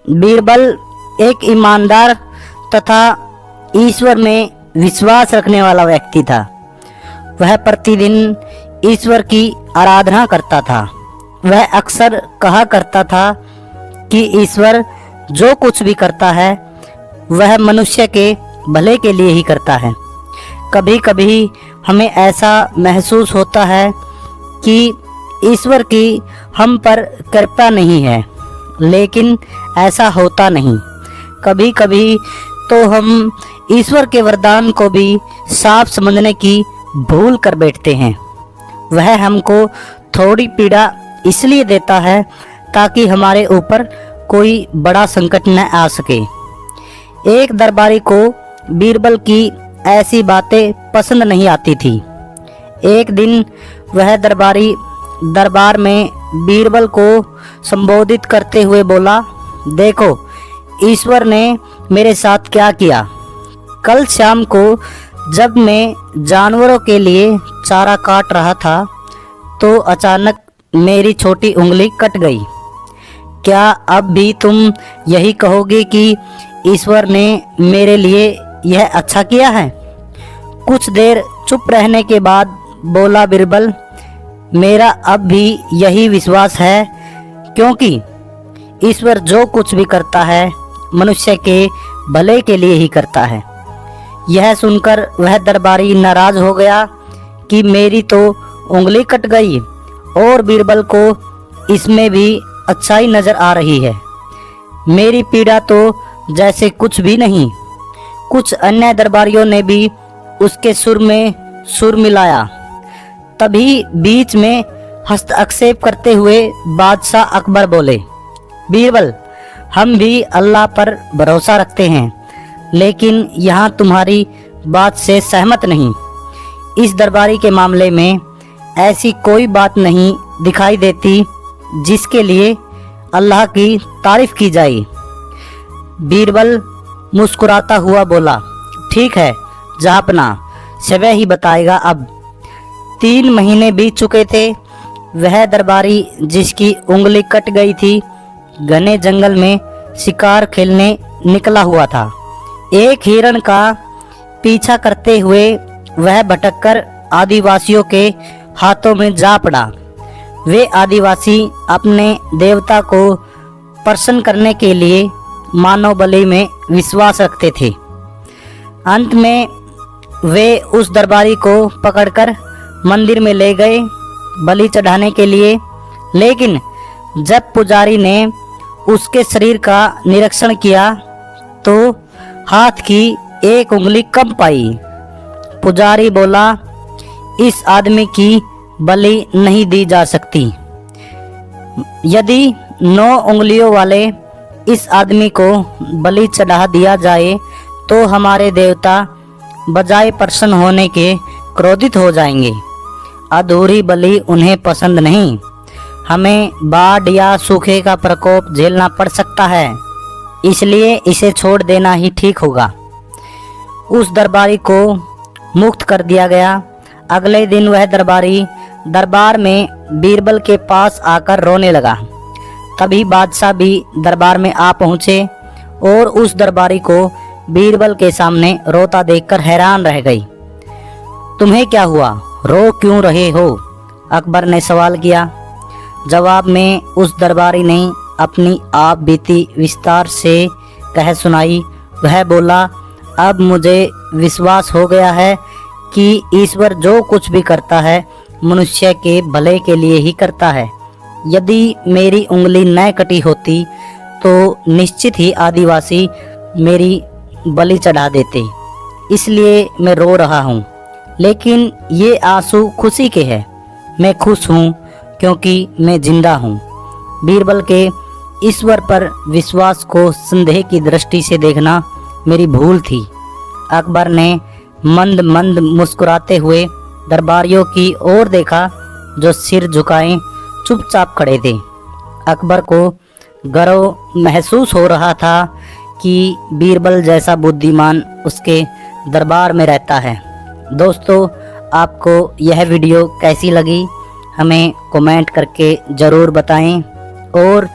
बीरबल एक ईमानदार तथा ईश्वर में विश्वास रखने वाला व्यक्ति था। वह प्रतिदिन ईश्वर की आराधना करता था। वह अक्सर कहा करता था कि ईश्वर जो कुछ भी करता है वह मनुष्य के भले के लिए ही करता है। कभी कभी हमें ऐसा महसूस होता है कि ईश्वर की हम पर कृपा नहीं है, लेकिन ऐसा होता नहीं। कभी कभी तो हम ईश्वर के वरदान को भी साफ समझने की भूल कर बैठते हैं। वह हमको थोड़ी पीड़ा इसलिए देता है ताकि हमारे ऊपर कोई बड़ा संकट न आ सके। एक दरबारी को बीरबल की ऐसी बातें पसंद नहीं आती थी। एक दिन वह दरबारी दरबार में बीरबल को संबोधित करते हुए बोला, देखो ईश्वर ने मेरे साथ क्या किया। कल शाम को जब मैं जानवरों के लिए चारा काट रहा था तो अचानक मेरी छोटी उंगली कट गई। क्या अब भी तुम यही कहोगे कि ईश्वर ने मेरे लिए यह अच्छा किया है? कुछ देर चुप रहने के बाद बोला बीरबल, मेरा अब भी यही विश्वास है, क्योंकि ईश्वर जो कुछ भी करता है मनुष्य के भले के लिए ही करता है। यह सुनकर वह दरबारी नाराज हो गया कि मेरी तो उंगली कट गई और बीरबल को इसमें भी अच्छाई नजर आ रही है। मेरी पीड़ा तो जैसे कुछ भी नहीं। कुछ अन्य दरबारियों ने भी उसके सुर में सुर मिलाया। तभी बीच में हस्तक्षेप करते हुए बादशाह अकबर बोले, बीरबल, हम भी अल्लाह पर भरोसा रखते हैं, लेकिन यहाँ तुम्हारी बात से सहमत नहीं। इस दरबारी के मामले में ऐसी कोई बात नहीं दिखाई देती जिसके लिए अल्लाह की तारीफ की जाए। बीरबल मुस्कुराता हुआ बोला, ठीक है जहाँपना, समय ही बताएगा। अब 3 महीने बीत चुके थे। वह दरबारी जिसकी उंगली कट गई थी घने जंगल में शिकार खेलने निकला हुआ था। एक हिरण का पीछा करते हुए वह भटककर आदिवासियों के हाथों में जा पड़ा। वे आदिवासी अपने देवता को प्रसन्न करने के लिए मानव बलि में विश्वास रखते थे। अंत में वे उस दरबारी को पकड़कर मंदिर में ले गए बलि चढ़ाने के लिए, लेकिन जब पुजारी ने उसके शरीर का निरीक्षण किया तो हाथ की एक उंगली कम पाई। पुजारी बोला, इस आदमी की बलि नहीं दी जा सकती। यदि 9 उंगलियों वाले इस आदमी को बलि चढ़ा दिया जाए तो हमारे देवता बजाय प्रसन्न होने के क्रोधित हो जाएंगे। अधूरी बलि उन्हें पसंद नहीं। हमें बाढ़ या सूखे का प्रकोप झेलना पड़ सकता है, इसलिए इसे छोड़ देना ही ठीक होगा। उस दरबारी को मुक्त कर दिया गया। अगले दिन वह दरबारी दरबार में बीरबल के पास आकर रोने लगा। तभी बादशाह भी दरबार में आ पहुँचे और उस दरबारी को बीरबल के सामने रोता देखकर हैरान रह गई। तुम्हें क्या हुआ, रो क्यों रहे हो? अकबर ने सवाल किया। जवाब में उस दरबारी ने अपनी आप बीती विस्तार से कह सुनाई। वह बोला, अब मुझे विश्वास हो गया है कि ईश्वर जो कुछ भी करता है मनुष्य के भले के लिए ही करता है। यदि मेरी उंगली न कटी होती तो निश्चित ही आदिवासी मेरी बलि चढ़ा देते। इसलिए मैं रो रहा हूँ, लेकिन ये आंसू खुशी के हैं। मैं खुश हूँ क्योंकि मैं जिंदा हूँ। बीरबल के ईश्वर पर विश्वास को संदेह की दृष्टि से देखना मेरी भूल थी। अकबर ने मंद मंद मुस्कुराते हुए दरबारियों की ओर देखा जो सिर झुकाए चुपचाप खड़े थे। अकबर को गर्व महसूस हो रहा था कि बीरबल जैसा बुद्धिमान उसके दरबार में रहता है। दोस्तों, आपको यह वीडियो कैसी लगी हमें कमेंट करके ज़रूर बताएं और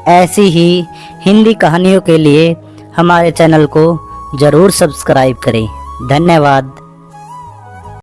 ऐसी ही हिंदी कहानियों के लिए हमारे चैनल को ज़रूर सब्सक्राइब करें। धन्यवाद।